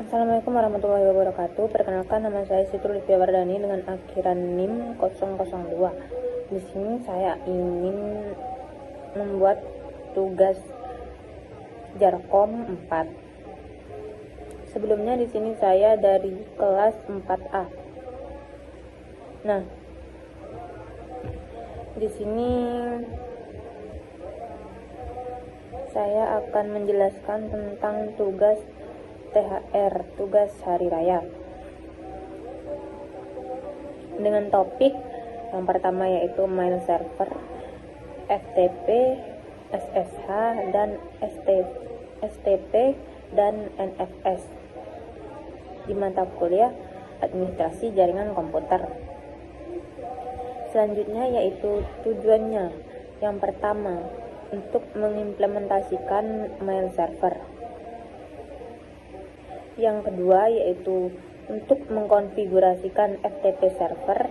Assalamualaikum warahmatullahi wabarakatuh. Perkenalkan, nama saya Siti Livia Wardani dengan akhiran NIM 002. Di sini saya ingin membuat tugas Jarkom 4. Sebelumnya di sini saya dari kelas 4A. Nah, di sini saya akan menjelaskan tentang tugas THR, tugas hari raya, dengan topik yang pertama yaitu mail server, FTP, SSH, dan STP dan NFS di mata kuliah administrasi jaringan komputer. Selanjutnya yaitu tujuannya. Yang pertama, untuk mengimplementasikan mail server. Yang kedua yaitu untuk mengkonfigurasikan FTP server.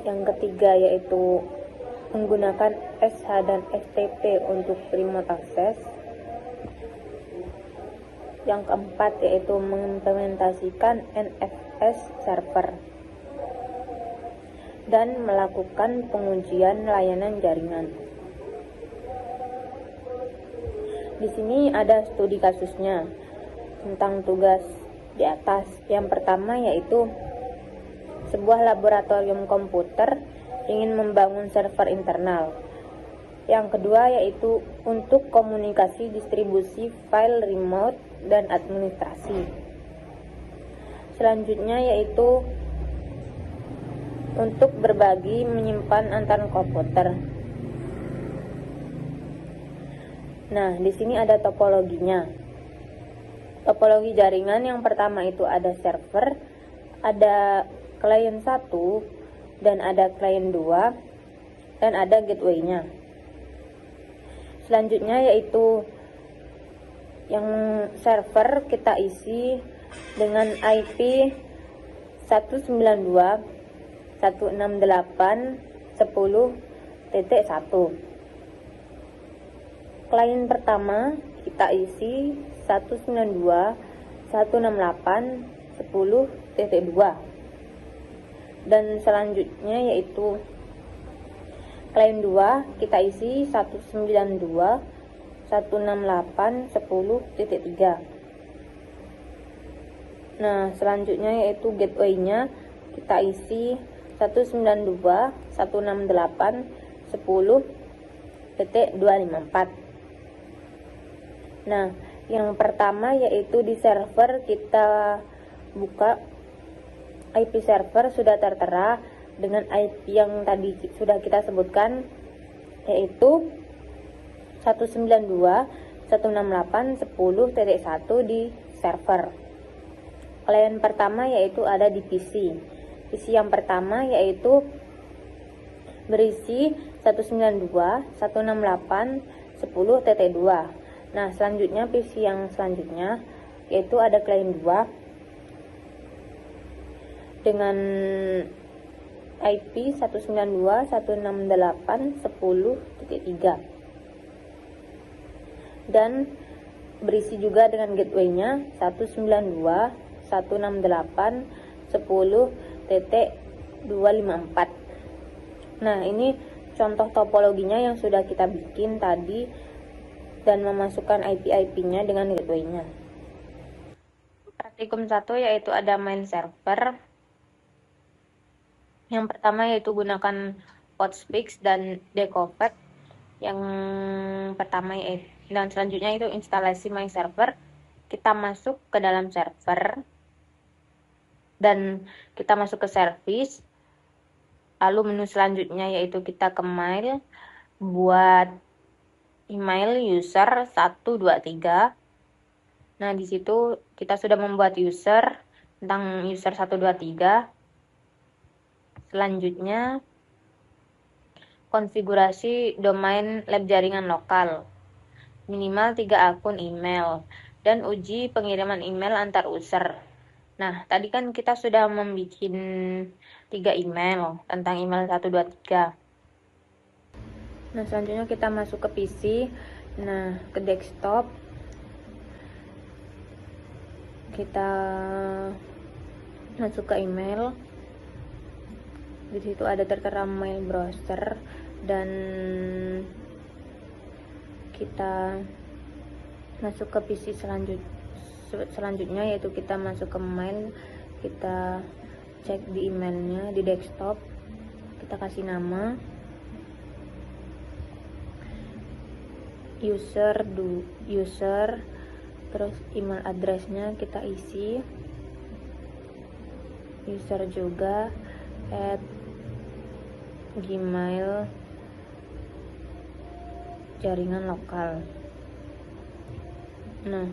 Yang ketiga yaitu menggunakan SH dan STP untuk remote access. Yang keempat yaitu mengimplementasikan NFS server dan melakukan pengujian layanan jaringan. Di sini ada studi kasusnya tentang tugas di atas. Yang pertama yaitu sebuah laboratorium komputer ingin membangun server internal. Yang kedua yaitu untuk komunikasi distribusi file remote dan administrasi. Selanjutnya yaitu untuk berbagi menyimpan antar komputer. Nah, di sini ada topologinya. Topologi jaringan yang pertama itu ada server, ada klien 1, dan ada klien 2, dan ada gateway-nya. Selanjutnya yaitu yang server kita isi dengan IP 192.168.10.1. Klien pertama kita isi 192.168.10.2, dan selanjutnya yaitu klien 2 kita isi 192.168.10.3. Nah, selanjutnya yaitu gateway-nya kita isi 192.168.10.254. Nah, yang pertama yaitu di server kita buka IP server sudah tertera dengan IP yang tadi sudah kita sebutkan, yaitu 192.168.10.1 di server. Klien pertama yaitu ada di PC. PC yang pertama yaitu berisi 192.168.10.2. Nah, selanjutnya PC yang selanjutnya yaitu ada klien 2 dengan IP 192.168.10.3 dan berisi juga dengan gateway-nya 192.168.10.254. Nah, ini contoh topologinya yang sudah kita bikin tadi dan memasukkan IP-IP-nya dengan gateway-nya. Praktikum 1 yaitu ada mail server. Yang pertama yaitu gunakan Postfix dan Decofect. Yang pertama yaitu, dan selanjutnya itu instalasi mail server. Kita masuk ke dalam server dan kita masuk ke service. Lalu menu selanjutnya yaitu kita ke mail, buat email user 123. Nah, di situ kita sudah membuat user tentang user 123. Selanjutnya konfigurasi domain lab jaringan lokal, minimal 3 akun email, dan uji pengiriman email antar user. Nah, tadi kan kita sudah membuat 3 email tentang email 123. Nah, selanjutnya kita masuk ke PC. Nah, ke desktop. kita masuk ke email. Di situ ada tertera mail browser, dan kita masuk ke PC selanjutnya, yaitu kita masuk ke mail, kita cek di emailnya di desktop, kita kasih nama user, terus email addressnya kita isi, user juga @gmail jaringan lokal. Nah,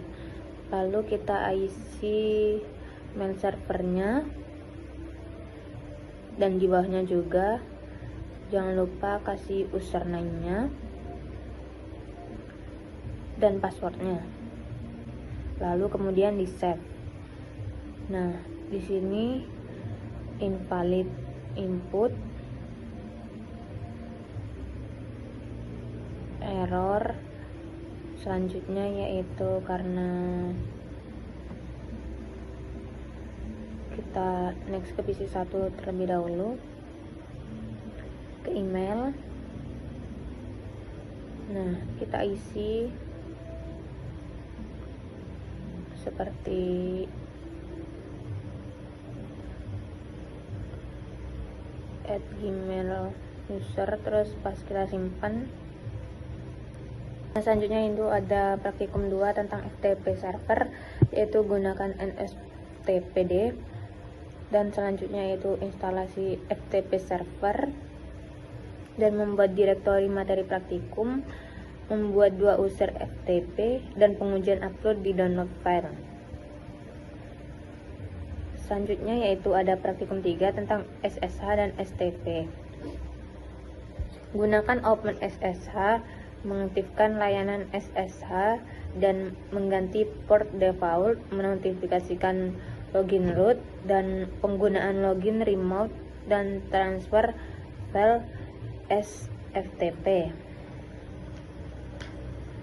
lalu kita isi mail servernya, dan di bawahnya juga jangan lupa kasih username-nya dan passwordnya, lalu kemudian di save. Nah, di sini invalid input, error selanjutnya, yaitu karena kita next ke PC 1 terlebih dahulu, ke email. Nah, kita isi seperti @gmail user, terus pas kita simpan. Nah, selanjutnya itu ada praktikum 2 tentang FTP server, yaitu gunakan NSTPD, dan selanjutnya yaitu instalasi FTP server dan membuat direktori materi praktikum, membuat 2 user FTP, dan pengujian upload di download file. Selanjutnya yaitu ada praktikum 3 tentang SSH dan STP. Gunakan OpenSSH, mengaktifkan layanan SSH dan mengganti port default, menotifikasikan login root dan penggunaan login remote, dan transfer file SFTP.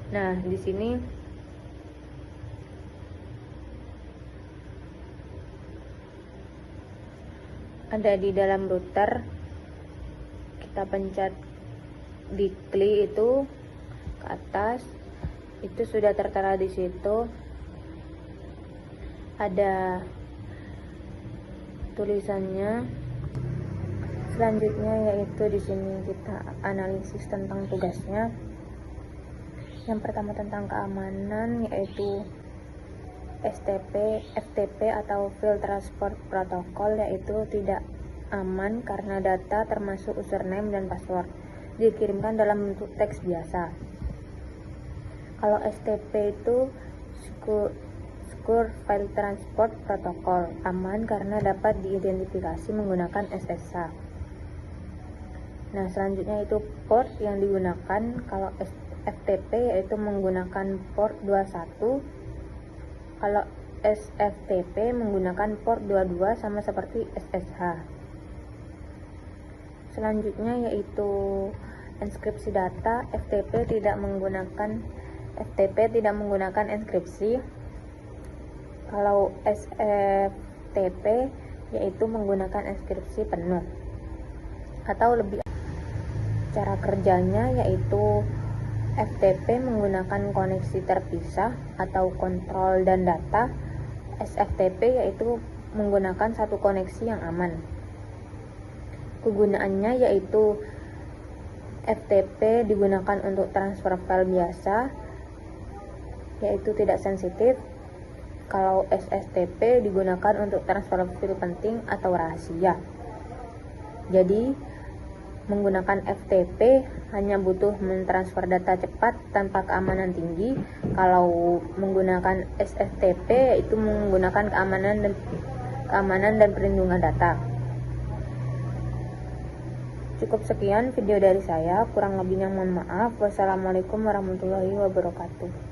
Nah, di sini ada di dalam router, kita pencet di klik itu ke atas, itu sudah tertera di situ ada tulisannya. Selanjutnya yaitu di sini kita analisis tentang tugasnya. Yang pertama tentang keamanan, yaitu FTP atau File Transport Protocol, yaitu tidak aman karena data termasuk username dan password dikirimkan dalam bentuk teks biasa. Kalau STP itu Secure File Transport Protocol, aman karena dapat diidentifikasi menggunakan SSH. Nah, selanjutnya itu port yang digunakan. Kalau FTP yaitu menggunakan port 21, kalau SFTP menggunakan port 22, sama seperti SSH. Selanjutnya yaitu enkripsi data. FTP tidak menggunakan enkripsi. Kalau SFTP yaitu menggunakan enkripsi penuh. Atau lebih, cara kerjanya yaitu FTP menggunakan koneksi terpisah atau kontrol dan data. SFTP yaitu menggunakan satu koneksi yang aman. Kegunaannya yaitu FTP digunakan untuk transfer file biasa, yaitu tidak sensitif. Kalau SFTP digunakan untuk transfer file penting atau rahasia. Jadi, menggunakan FTP hanya butuh mentransfer data cepat tanpa keamanan tinggi. Kalau menggunakan SFTP yaitu menggunakan keamanan dan perlindungan data. Cukup sekian video dari saya, kurang lebihnya mohon maaf. Wassalamualaikum warahmatullahi wabarakatuh.